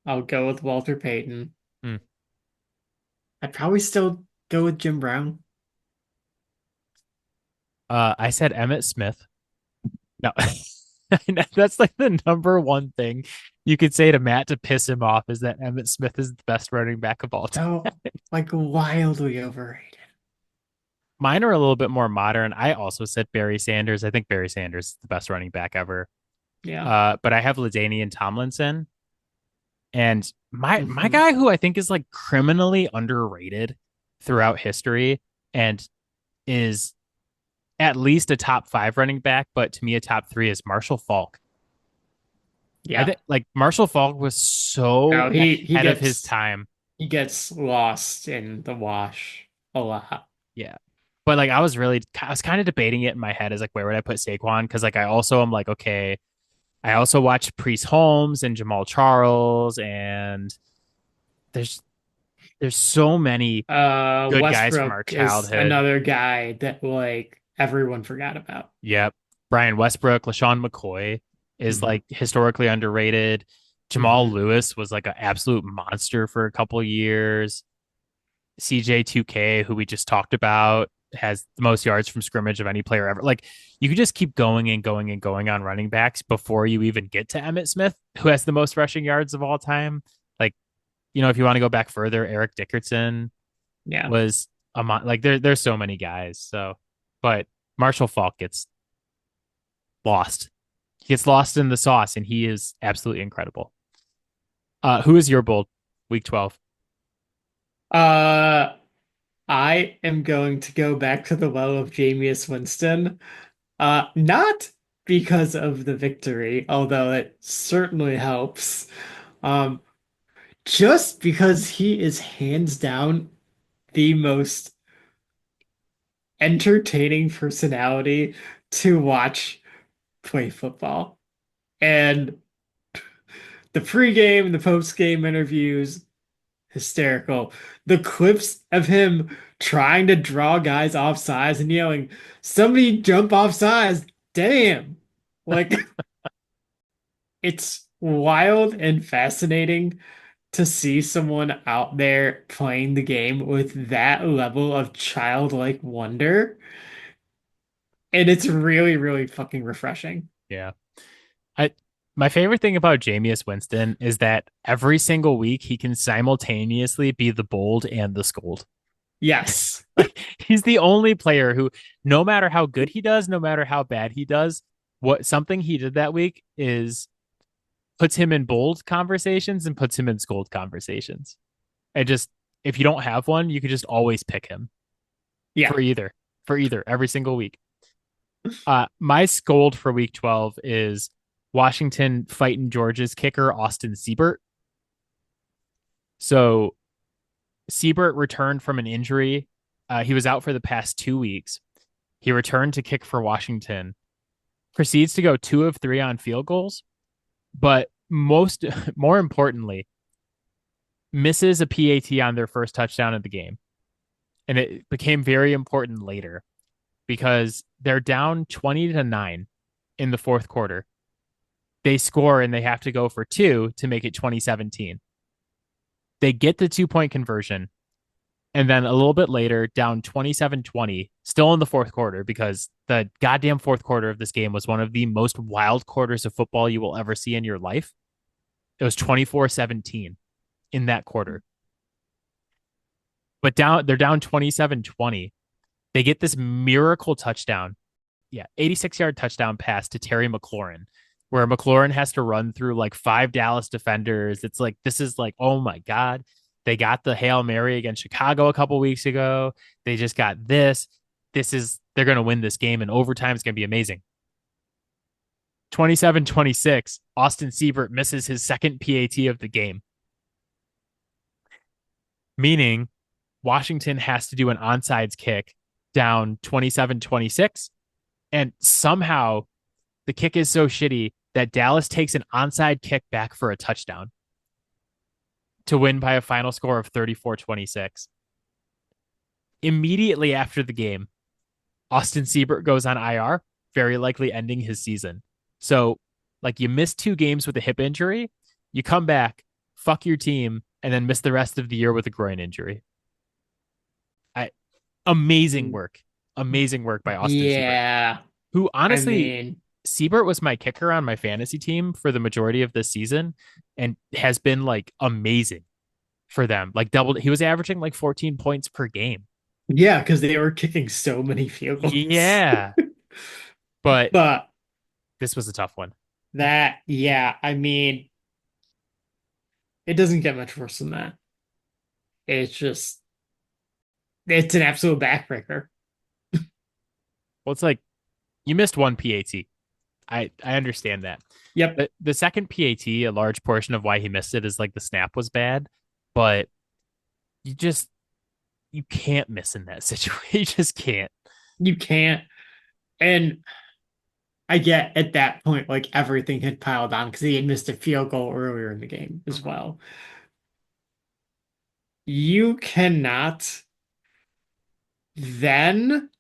I'll go with Walter Payton. Hmm. I'd probably still go with Jim Brown. I said Emmett Smith. No, that's like the number one thing you could say to Matt to piss him off is that Emmett Smith is the best running back of all time. Oh, like wildly overrated. Mine are a little bit more modern. I also said Barry Sanders. I think Barry Sanders is the best running back ever. Yeah. But I have LaDainian Tomlinson, and my Hmm. guy who I think is like criminally underrated throughout history and is at least a top five running back, but to me a top three is Marshall Falk. I Yeah. think like Marshall Falk was so No, he ahead of his gets time. he gets lost in the wash a lot. Yeah. But like I was kind of debating it in my head as like where would I put Saquon? Because like I also am like, okay, I also watch Priest Holmes and Jamal Charles, and there's there's so many good guys from our Westbrook is childhood. another guy that like everyone forgot about. Yep. Brian Westbrook, LaShawn McCoy is Hmm. like historically underrated. Jamal Hmm. Lewis was like an absolute monster for a couple of years. CJ2K, who we just talked about, has the most yards from scrimmage of any player ever. Like you could just keep going and going and going on running backs before you even get to Emmett Smith, who has the most rushing yards of all time. Like, if you want to go back further, Eric Dickerson Yeah. was like there's so many guys. So, but Marshall Falk gets lost. He gets lost in the sauce, and he is absolutely incredible. Who is your bold week 12? Uh, I am going to go back to the well of Jameis Winston. Not because of the victory, although it certainly helps. Um, just because he is hands down the most entertaining personality to watch play football. And the pregame and the postgame interviews, hysterical. The clips of him trying to draw guys off sides and yelling, "Somebody jump off sides!" Damn. Like, it's wild and fascinating to see someone out there playing the game with that level of childlike wonder. And it's really, really fucking refreshing. Yeah. I My favorite thing about Jameis Winston is that every single week he can simultaneously be the bold and the scold. Yes. Like he's the only player who, no matter how good he does, no matter how bad he does, what something he did that week is puts him in bold conversations and puts him in scold conversations. And just if you don't have one, you could just always pick him Yeah. for either, every single week. My scold for week 12 is Washington fighting Georgia's kicker, Austin Siebert. So Siebert returned from an injury. He was out for the past 2 weeks. He returned to kick for Washington, proceeds to go 2 of 3 on field goals, but more importantly, misses a PAT on their first touchdown of the game. And it became very important later because they're down 20-9 in the fourth quarter. They score and they have to go for two to make it 2017. They get the 2 point conversion. And then a little bit later, down 27-20, still in the fourth quarter, because the goddamn fourth quarter of this game was one of the most wild quarters of football you will ever see in your life. It was 24-17 in that quarter. But they're down 27-20. They get this miracle touchdown. Yeah, 86-yard touchdown pass to Terry McLaurin, where McLaurin has to run through like 5 Dallas defenders. It's like, this is like, oh my God. They got the Hail Mary against Chicago a couple weeks ago. They just got this. They're going to win this game, and overtime is going to be amazing. 27-26, Austin Siebert misses his second PAT of the game, meaning Washington has to do an onside kick down 27-26. And somehow the kick is so shitty that Dallas takes an onside kick back for a touchdown to win by a final score of 34-26. Immediately after the game, Austin Siebert goes on IR, very likely ending his season. So, like, you miss 2 games with a hip injury, you come back, fuck your team, and then miss the rest of the year with a groin injury. Amazing work. Amazing work by Austin Siebert, Yeah. who I honestly, mean, Siebert was my kicker on my fantasy team for the majority of this season and has been like amazing for them. Like doubled, he was averaging like 14 points per game. yeah, because they were kicking so many field goals. Yeah. But But this was a tough one. yeah, I mean, it doesn't get much worse than that. It's just, it's an absolute backbreaker. Well, it's like you missed one PAT. I understand that. Yep. The second PAT, a large portion of why he missed it is like the snap was bad, but you just you can't miss in that situation. You just can't. You can't. And I get at that point, like everything had piled on because he had missed a field goal earlier in the game as well. You cannot then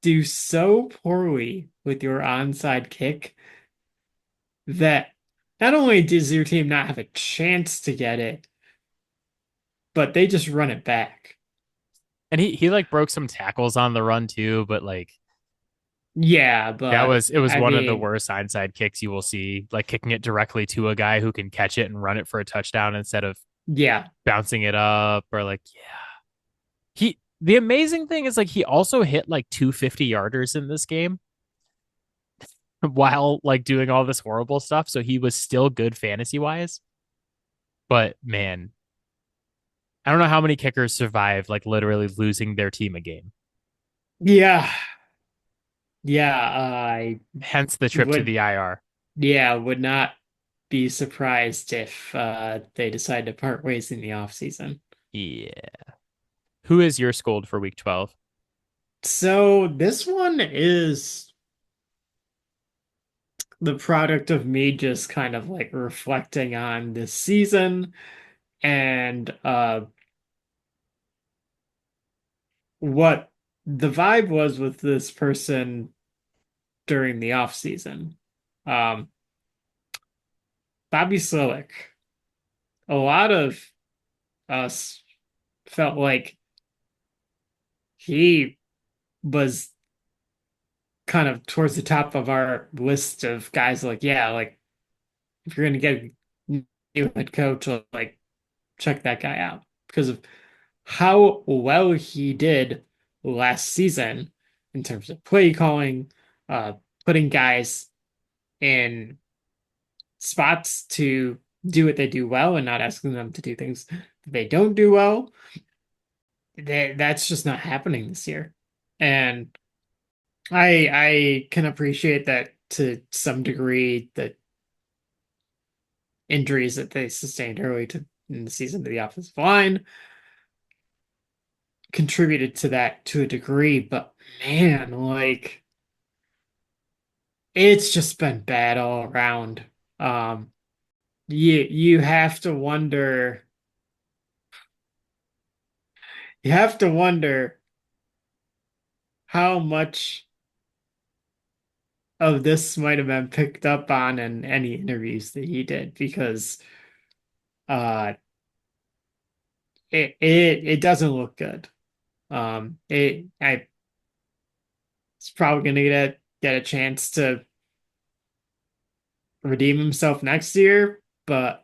do so poorly with your onside kick that not only does your team not have a chance to get it, but they just run it back. And he like broke some tackles on the run too, but like Yeah, that but was it was I one of the mean, worst onside kicks you will see, like kicking it directly to a guy who can catch it and run it for a touchdown instead of yeah, bouncing it up or like yeah. The amazing thing is like he also hit like 250 yarders in this game while like doing all this horrible stuff. So he was still good fantasy wise. But man, I don't know how many kickers survive like literally losing their team a game. Yeah. Yeah, I Hence the trip to would the IR. would not be surprised if they decide to part ways in the off season. Yeah. Who is your scold for week 12? So this one is the product of me just kind of like reflecting on this season and what the vibe was with this person during the off season. Um, Bobby Slowick. A lot of us felt like he was kind of towards the top of our list of guys like, yeah, like if you're gonna get a new head coach, like check that guy out because of how well he did last season in terms of play calling, uh, putting guys in spots to do what they do well and not asking them to do things that they don't do well. That's just not happening this year. And I can appreciate that to some degree, the injuries that they sustained early in the season to the offensive line contributed to that to a degree, but man, like it's just been bad all around. Um, you have to wonder, you have to wonder how much of this might have been picked up on in any interviews that he did because uh it doesn't look good. It I it's probably gonna get a chance to redeem himself next year, but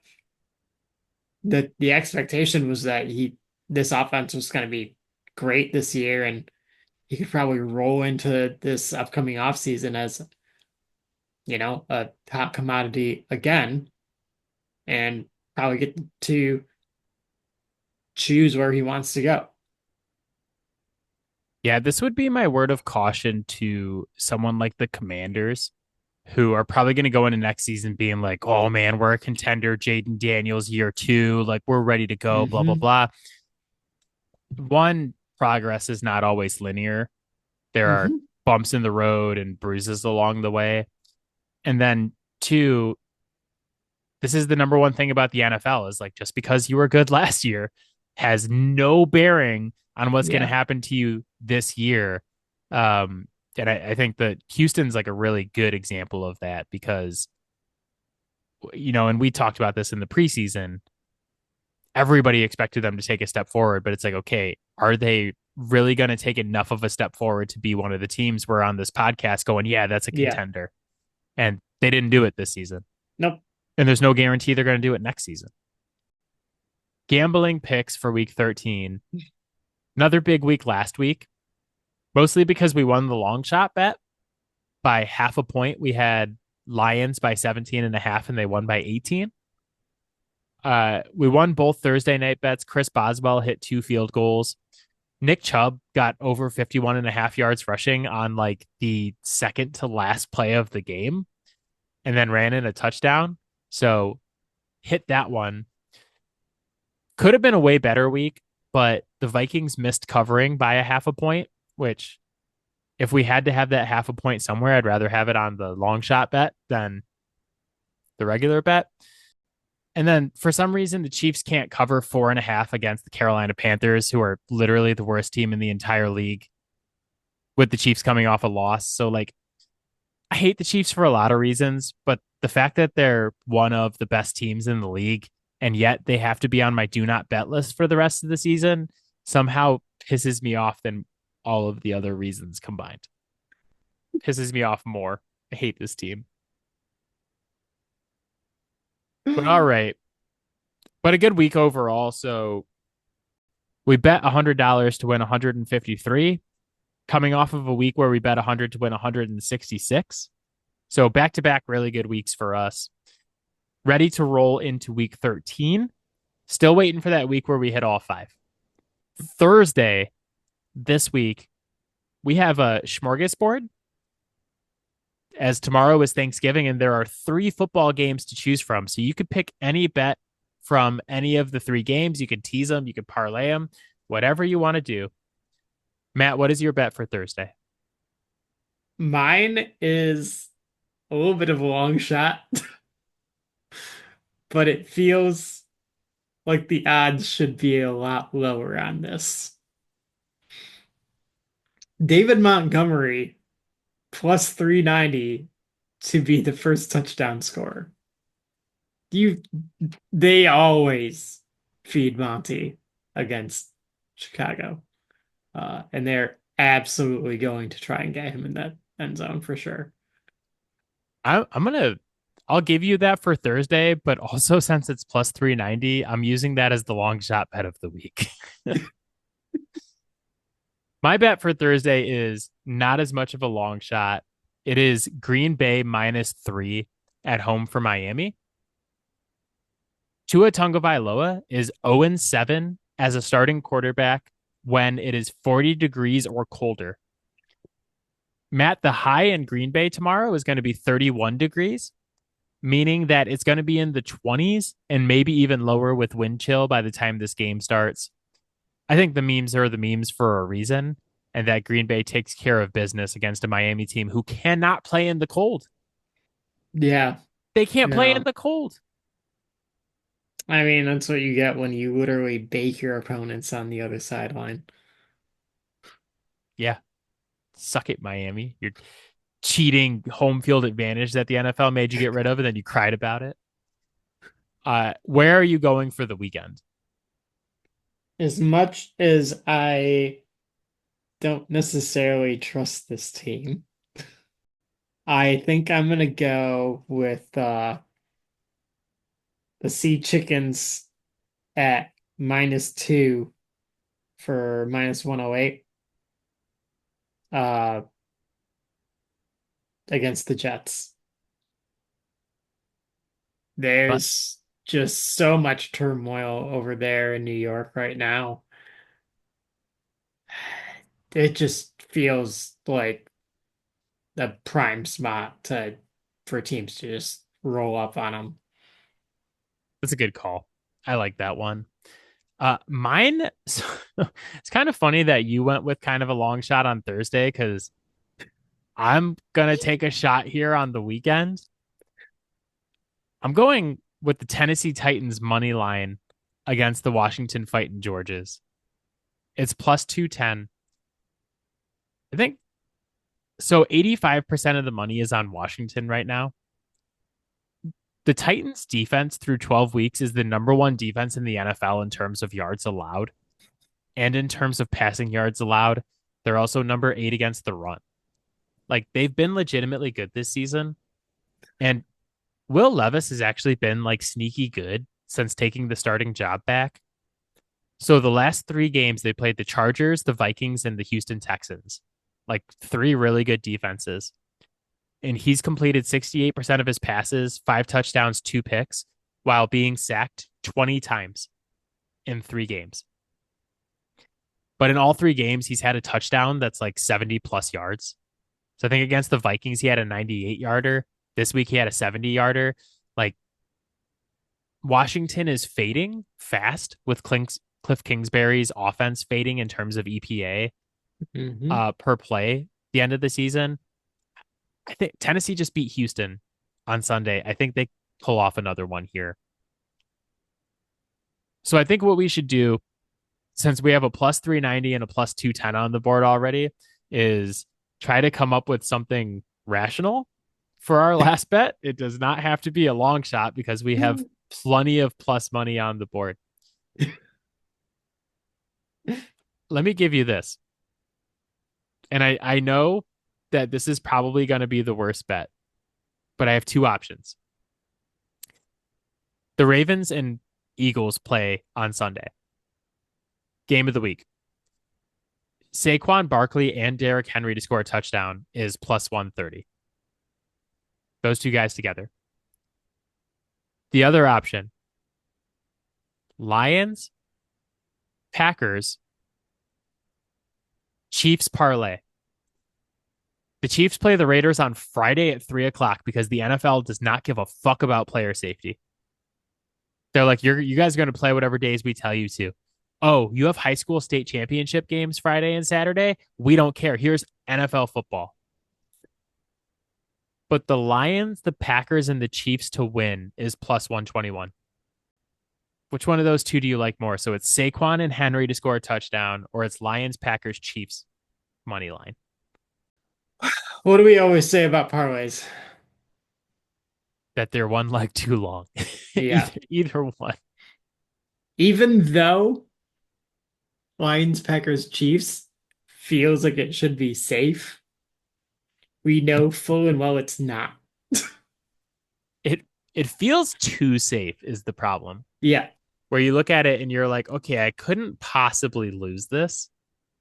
the expectation was that he this offense was gonna be great this year and he could probably roll into this upcoming offseason as, a hot commodity again and probably get to choose where he wants to go. Yeah, this would be my word of caution to someone like the Commanders, who are probably going to go into next season being like, oh man, we're a contender, Jaden Daniels year two, like we're ready to go, blah, blah, Hmm. blah. One, progress is not always linear. There are Hmm. bumps in the road and bruises along the way. And then two, this is the number one thing about the NFL is like just because you were good last year has no bearing on what's going to Yeah. happen to you this year. And I think that Houston's like a really good example of that because, and we talked about this in the preseason. Everybody expected them to take a step forward, but it's like, okay, are they really going to take enough of a step forward to be one of the teams we're on this podcast going, yeah, that's a Yeah. contender? And they didn't do it this season. Nope. And there's no guarantee they're going to do it next season. Gambling picks for week 13. Another big week last week, mostly because we won the long shot bet by half a point. We had Lions by 17 and a half, and they won by 18. We won both Thursday night bets. Chris Boswell hit 2 field goals. Nick Chubb got over 51 and a half yards rushing on like the second to last play of the game and then ran in a touchdown. So hit that one. Could have been a way better week, but the Vikings missed covering by a half a point, which if we had to have that half a point somewhere, I'd rather have it on the long shot bet than the regular bet. And then for some reason, the Chiefs can't cover 4.5 against the Carolina Panthers, who are literally the worst team in the entire league, with the Chiefs coming off a loss. So, like, I hate the Chiefs for a lot of reasons, but the fact that they're one of the best teams in the league and yet they have to be on my do not bet list for the rest of the season somehow pisses me off than all of the other reasons combined. Pisses me off more. I hate this team. But all right. But a good week overall. So We bet $100 to win 153, coming off of a week where we bet 100 to win 166. So back to back really good weeks for us. Ready to roll into week 13. Still waiting for that week where we hit all five. Thursday this week, we have a smorgasbord as tomorrow is Thanksgiving and there are 3 football games to choose from. So you could pick any bet from any of the 3 games. You could tease them, you could parlay them, whatever you want to do. Matt, what is your bet for Thursday? Mine is a little bit of a long shot, but it feels like the odds should be a lot lower on this. David Montgomery plus 390 to be the first touchdown scorer. You they always feed Monty against Chicago. And they're absolutely going to try and get him in that end zone for sure. I'm gonna I'll give you that for Thursday, but also since it's plus 390, I'm using that as the long shot bet of the week. My bet for Thursday is not as much of a long shot. It is Green Bay -3 at home for Miami. Tua Tagovailoa is 0-7 as a starting quarterback when it is 40 degrees or colder. Matt, the high in Green Bay tomorrow is going to be 31 degrees, meaning that it's going to be in the 20s and maybe even lower with wind chill by the time this game starts. I think the memes are the memes for a reason, and that Green Bay takes care of business against a Miami team who cannot play in the cold. Yeah, They can't play in no. the cold. I mean, that's what you get when you literally bake your opponents on the other sideline. Yeah, suck it, Miami. You're cheating home field advantage that the NFL made you get rid of, and then you cried about it. Where are you going for the weekend? As much as I don't necessarily trust this team, I think I'm gonna go with the Sea Chickens at -2 for -108 uh against the Jets. But There's just so much turmoil over there in New York right now. It just feels like the prime spot to for teams to just roll up on them. that's a good call. I like that one. Mine, it's kind of funny that you went with kind of a long shot on Thursday because I'm gonna take a shot here on the weekend. I'm going with the Tennessee Titans money line against the Washington Fighting Georges. It's plus 210. I think so. 85% of the money is on Washington right now. The Titans defense through 12 weeks is the number one defense in the NFL in terms of yards allowed and in terms of passing yards allowed. They're also number 8 against the run. Like they've been legitimately good this season. And Will Levis has actually been like sneaky good since taking the starting job back. So the last 3 games, they played the Chargers, the Vikings, and the Houston Texans. Like 3 really good defenses. And he's completed 68% of his passes, 5 touchdowns, 2 picks, while being sacked 20 times in 3 games. But in all 3 games, he's had a touchdown that's like 70 plus yards. So I think against the Vikings, he had a 98 yarder. This week, he had a 70 yarder. Like Washington is fading fast with Cliff Kingsbury's offense fading in terms of EPA Hmm. per play the end of the season. I think Tennessee just beat Houston on Sunday. I think they pull off another one here. So I think what we should do, since we have a plus 390 and a plus 210 on the board already, is try to come up with something rational for our last bet. It does not have to be a long shot because we have plenty of plus money on the board. Let me give you this. And I know that this is probably going to be the worst bet, but I have 2 options. The Ravens and Eagles play on Sunday. Game of the week. Saquon Barkley and Derrick Henry to score a touchdown is plus 130. Those two guys together. The other option, Lions, Packers, Chiefs parlay. The Chiefs play the Raiders on Friday at 3 o'clock because the NFL does not give a fuck about player safety. They're like, you guys are going to play whatever days we tell you to. Oh, you have high school state championship games Friday and Saturday? We don't care. Here's NFL football. But the Lions, the Packers, and the Chiefs to win is plus 121. Which one of those two do you like more? So it's Saquon and Henry to score a touchdown, or it's Lions, Packers, Chiefs money line. What do we always say about parlays? That they're one leg too long. Yeah. either one. Even though Lions, Packers, Chiefs feels like it should be safe, we know full and well it's not. It feels too safe is the problem. Yeah. Where you look at it and you're like, okay, I couldn't possibly lose this.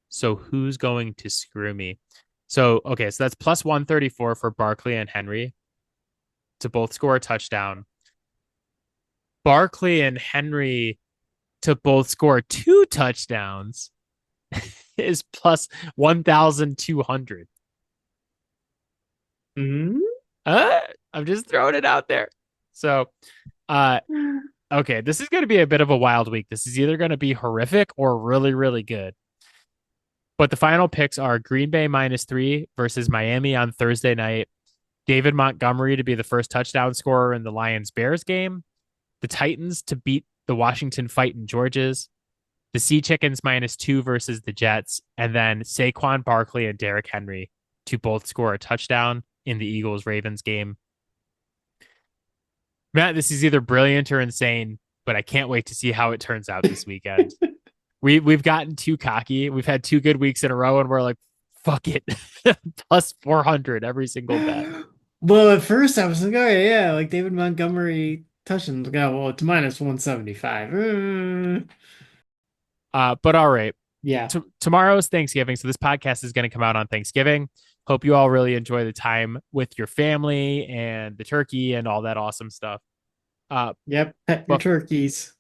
So who's going to screw me? So, okay, so that's plus 134 for Barkley and Henry to both score a touchdown. Barkley and Henry to both score two touchdowns is plus 1,200. Mm-hmm. I'm just throwing it out there. So, okay, this is going to be a bit of a wild week. This is either going to be horrific or really, really good. But the final picks are Green Bay -3 versus Miami on Thursday night. David Montgomery to be the first touchdown scorer in the Lions-Bears game. The Titans to beat the Washington Fighting Georges. The Sea Chickens -2 versus the Jets. And then Saquon Barkley and Derrick Henry to both score a touchdown in the Eagles-Ravens game. Matt, this is either brilliant or insane, but I can't wait to see how it turns out this weekend. We've gotten too cocky. We've had 2 good weeks in a row, and we're like, fuck it, plus 400 every single bet. Well, at first I was like, oh yeah, like David Montgomery touching. Like, oh, well, it's minus 175. But all right. Yeah. Tomorrow's Thanksgiving, so this podcast is going to come out on Thanksgiving. Hope you all really enjoy the time with your family and the turkey and all that awesome stuff. Yep. Pet your turkeys.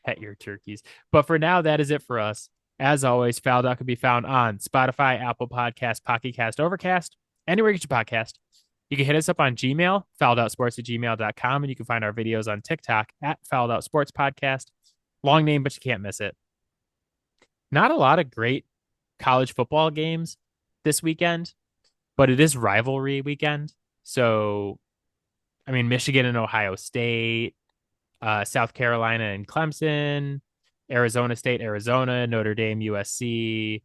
Pet your turkeys. But for now, that is it for us. As always, Fouled Out can be found on Spotify, Apple Podcasts, Pocket Cast, Overcast, anywhere you get your podcast. You can hit us up on Gmail, fouledOutSports@gmail.com, and you can find our videos on TikTok at Fouled Out Sports Podcast. Long name, but you can't miss it. Not a lot of great college football games this weekend, but it is rivalry weekend. So, I mean, Michigan and Ohio State, South Carolina and Clemson, Arizona State, Arizona, Notre Dame, USC.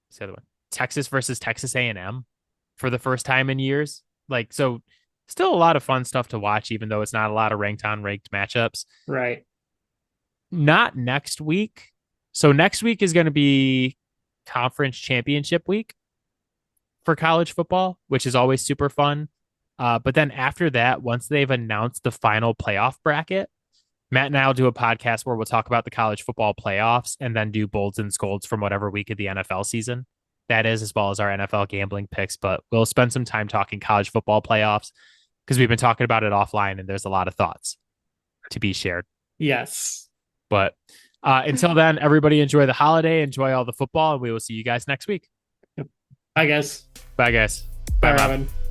What's the other one? Texas versus Texas A&M for the first time in years. Like, so still a lot of fun stuff to watch, even though it's not a lot of ranked matchups. Right. Not next week. So next week is going to be conference championship week for college football, which is always super fun. But then after that, once they've announced the final playoff bracket, Matt and I will do a podcast where we'll talk about the college football playoffs and then do bolds and scolds from whatever week of the NFL season that is, as well as our NFL gambling picks. But we'll spend some time talking college football playoffs because we've been talking about it offline and there's a lot of thoughts to be shared. Yes. But until then, everybody enjoy the holiday, enjoy all the football, and we will see you guys next week. Bye, guys. Bye, guys. Bye, Bye, Mom. Robin.